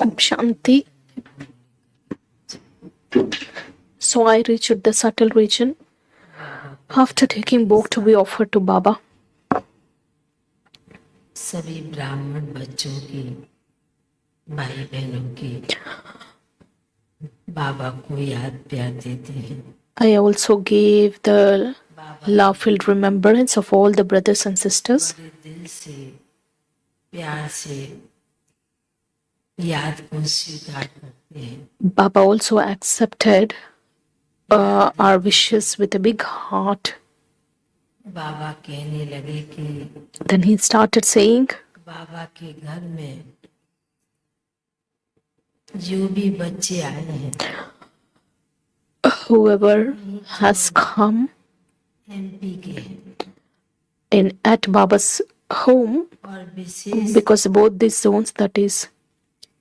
Om Shanti. So I reached the subtle region. After taking book to be offered to Baba, सभी ब्राह्मण बच्चों की, भाई बहनों की बाबा को याद प्यार देते हैं. I also gave the love-filled remembrance of all the brothers and sisters. बड़े दिल से प्यार से याद को स्वीकार करते हैं. Baba also accepted our wishes with a big heart. बाबा कहने लगे कि Then he started saying, बाबा के घर में जो भी बच्चे आए हैं, whoever has come एमपी के at Baba's home, और विशेष because both these zones, that is,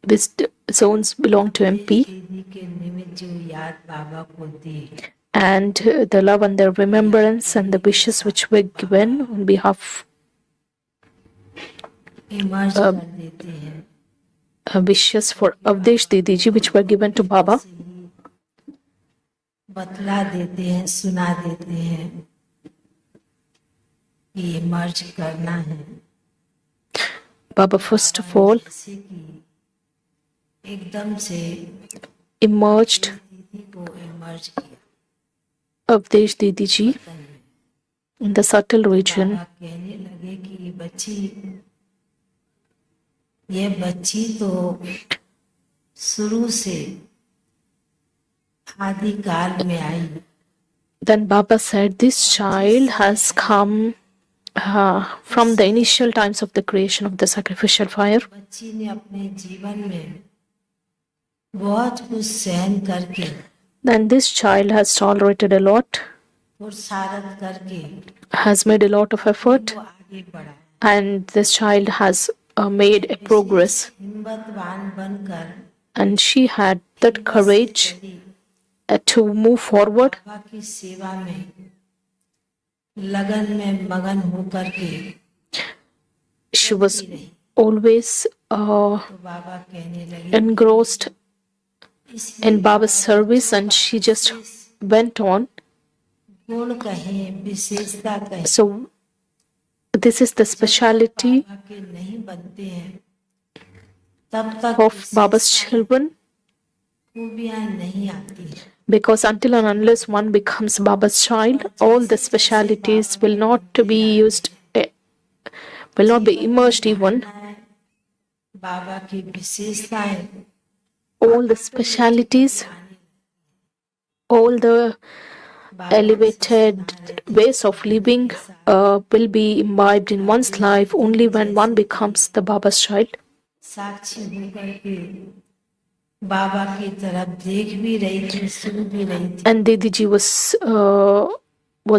these zones belong to MP, दीदी के निमित्त जो याद बाबा को दी, and the love and the remembrance and the wishes which were given on behalf emerge कर देते हैं. wishes for Avdesh Didi ji which were given to Baba. बतला देते हैं, सुना देते हैं कि ये मर्ज करना है. Baba first of all जैसे कि एकदम से emerged दीदी को इमर्ज किया. Avdesh Didi ji in the subtle region. बाबा कहने लगे कि ये बच्ची तो शुरू से आदि काल में आई. Then Baba said, this child has come from the initial times of the creation of the sacrificial fire. बच्ची ने अपने जीवन में बहुत कुछ सहन करके, Then this child has tolerated a lot, पुरुषार्थ करके has made a lot of effort, वो आगे बढ़ा. and this child has made a progress. हिम्मतवान बनकर And she had that courage to move forward. बाबा की सेवा में लगन में मगन होकर के She was always तो बाबा कहने लगे engrossed in Baba's service, and she just went on. गुण कहें, विशेषता कहें, So this is the speciality बाबा के नहीं बनते हैं तब तक of Baba's children, खूबियां नहीं आती. because until and unless one becomes Baba's child, all the specialities will not be used, will not be immersed even. बाबा की विशेषताएं, All the specialities, all the elevated ways of living will be imbibed in one's life only when one becomes the Baba's child. साक्षी होकर के बाबा की तरफ देख भी रही थी, सुन भी रही थी. And Didi ji was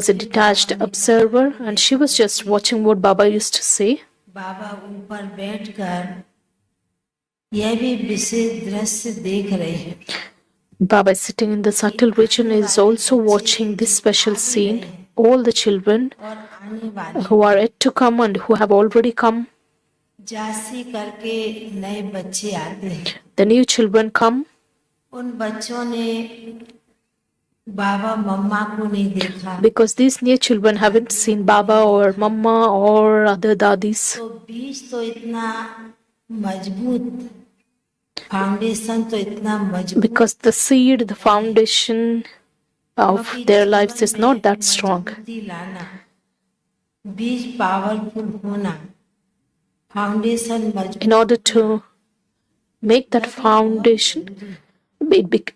a detached observer, and she was just watching what Baba used to say. बाबा ऊपर बैठकर यह भी विशेष दृश्य देख रहे हैं. Baba is sitting in the subtle region, is also watching this special scene. All the children और आने वाले who are yet to come and who have already come, जासी करके नए बच्चे आते हैं. the new children come. उन बच्चों ने बाबा मम्मा को नहीं देखा, Because these new children haven't seen Baba or Mama or other dadis. तो बीज तो इतना मजबूत, फाउंडेशन तो इतना मजबूत, Because the seed, the foundation of their lives is not that strong. मजबूती लाना, बीज पावरफुल होना, फाउंडेशन मजबूत. In order to make that foundation,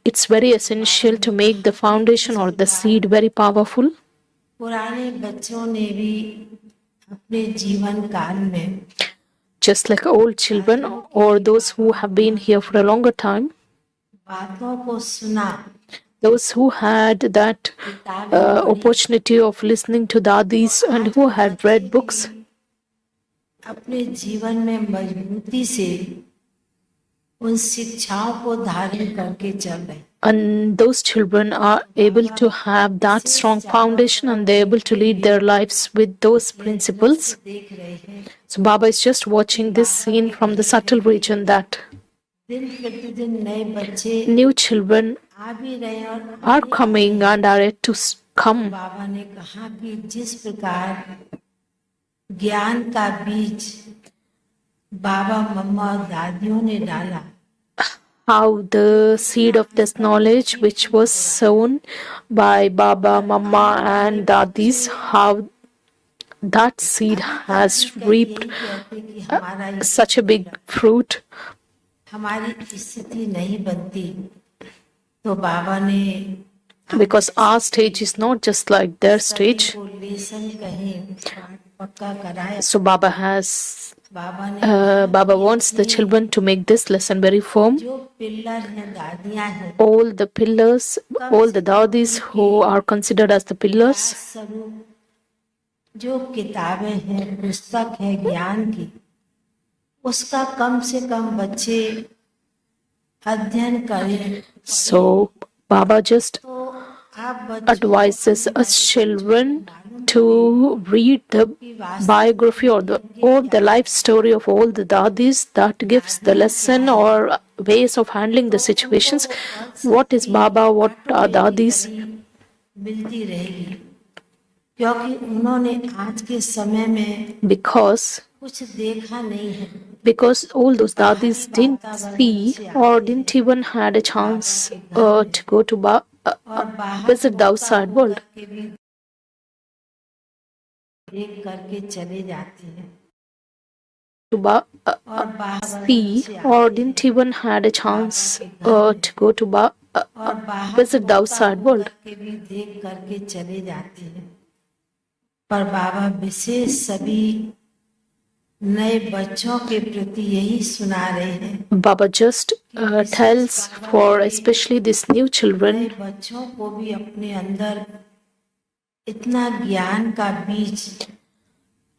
it's very essential to make the foundation or the seed very powerful. पुराने बच्चों ने भी अपने जीवन काल में Just like old children or those who have been here for a longer time, बातों को सुना, those who had that opportunity of listening to dadis and who had read books, अपने जीवन में मजबूती से उन शिक्षाओं को धारण करके चल रहे. and those children are able to have that strong foundation and they're able to lead their lives with those principles. देख रहे हैं So Baba is just watching this scene from the subtle region, that दिन प्रतिदिन नए बच्चे New children आ भी रहे हैं और are coming and are yet to come. बाबा ने कहा कि जिस प्रकार ज्ञान का बीज बाबा मम्मा और दादियों ने डाला, How the seed of this knowledge which was sown by Baba, Mama and Dadis, how that seed has reaped यही कहते कि हमारा such a big fruit. हमारी स्थिति नहीं बनती, तो बाबा ने Because our stage is not just like their stage. को लेसन कहीं पाठ पक्का कराया। So Baba wants the children to make this lesson very firm. जो पिल्लर हैं, दादियां हैं, All the pillars, all the dadis who are considered as the pillars, स्वरूप जो किताबें हैं, पुस्तक है ज्ञान की, उसका कम से कम बच्चे अध्ययन करें। so Baba just तो आप बच्चों advises us children to read the biography or the life story of all the dadis that gives the lesson or ways of handling the situations. What is Baba, what are dadis? मिलती रहेगी, क्योंकि उन्होंने आज के समय में Because कुछ देखा नहीं है। all those dadis didn't see or didn't even had a chance to go to visit the outside world. के भी देख करके चले जाते हैं To और बाहर see or didn't even had a chance to go to visit the outside world. के भी देख करके चले जाते हैं, पर बाबा विशेष सभी नए बच्चों के प्रति यही सुना रहे हैं। Baba just tells for especially these new children, नए बच्चों को भी अपने अंदर इतना ज्ञान का बीज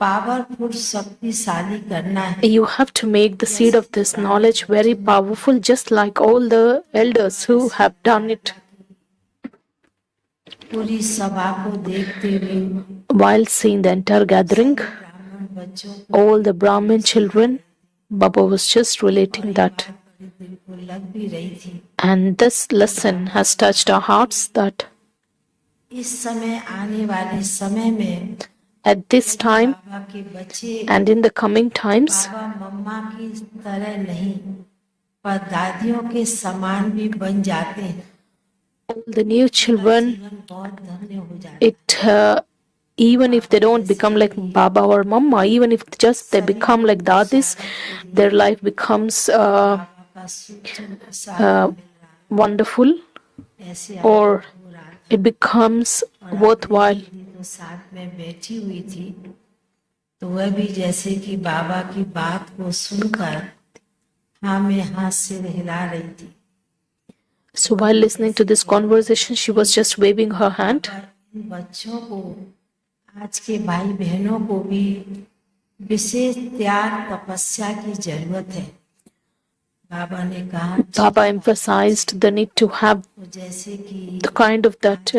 पावरफुल शक्तिशाली करना है। you have to make the seed of this knowledge very powerful, just like all the elders who have done it. पूरी सभा को देखते हुए While seeing the entire gathering, ब्राह्मण बच्चों को all the Brahmin children, Baba was just relating that. बड़े दिल को लग भी रही थी। And this lesson has touched our hearts that इस समय आने वाले समय में at this time बाबा के बच्चे and in the coming times, बाबा मम्मा की तरह नहीं, पर दादियों के समान भी बन जाते हैं। all the new children, जीवन बहुत धन्य हो जाता है। it even if they don't become like Baba or Mama, even if just they become like Dadis, their life becomes बाबा का सूचन साथ wonderful, ऐसे or हो रहा था। it becomes worthwhile. तो साथ में बैठी हुई थी, तो वह भी जैसे कि बाबा की बात को सुनकर हाँ में हाथ से हिला रही थी। So while listening to this conversation, she was just waving her hand. इन बच्चों को, आज के भाई बहनों को भी विशेष त्याग तपस्या की जरूरत है। बाबा ने कहा Baba emphasized the need to have जैसे कि the kind of that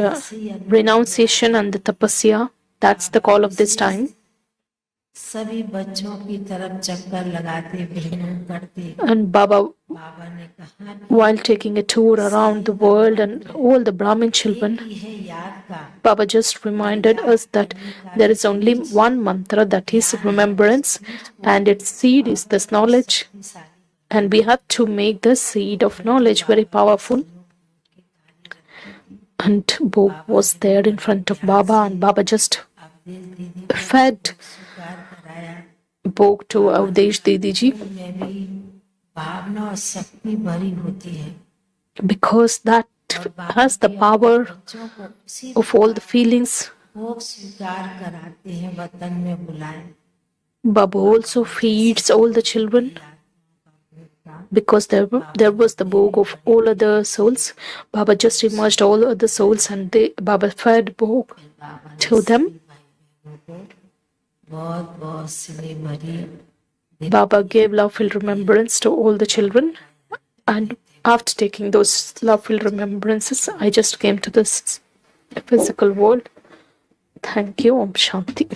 renunciation and the tapasya. That's the call of this time. सभी बच्चों की तरफ चक्कर लगाते भ्रमण करते, And Baba, बाबा ने कहा while taking a tour around the world and all the Brahmin children, कि है याद का, Baba just reminded us that there is only one mantra, that is remembrance, and its seed is this knowledge. And we have to make the seed of knowledge very powerful. And Bog was there in front of Baba, and Baba just fed Bog to Avdesh Didi ji, में भी भावना और शक्ति भरी होती है। because that has the power बच्चों को उसी of all the feelings. भोग स्वीकार कराते हैं, वतन में बुलाए। Baba also feeds all the children, because there was the Bog of all other souls. Baba just emerged all other souls, and Baba fed Bog to them. बहुत बहुत स्नेह भरी Baba gave loveful remembrance to all the children, and after taking those loveful remembrances, I just came to this physical world. Thank you. Om Shanti.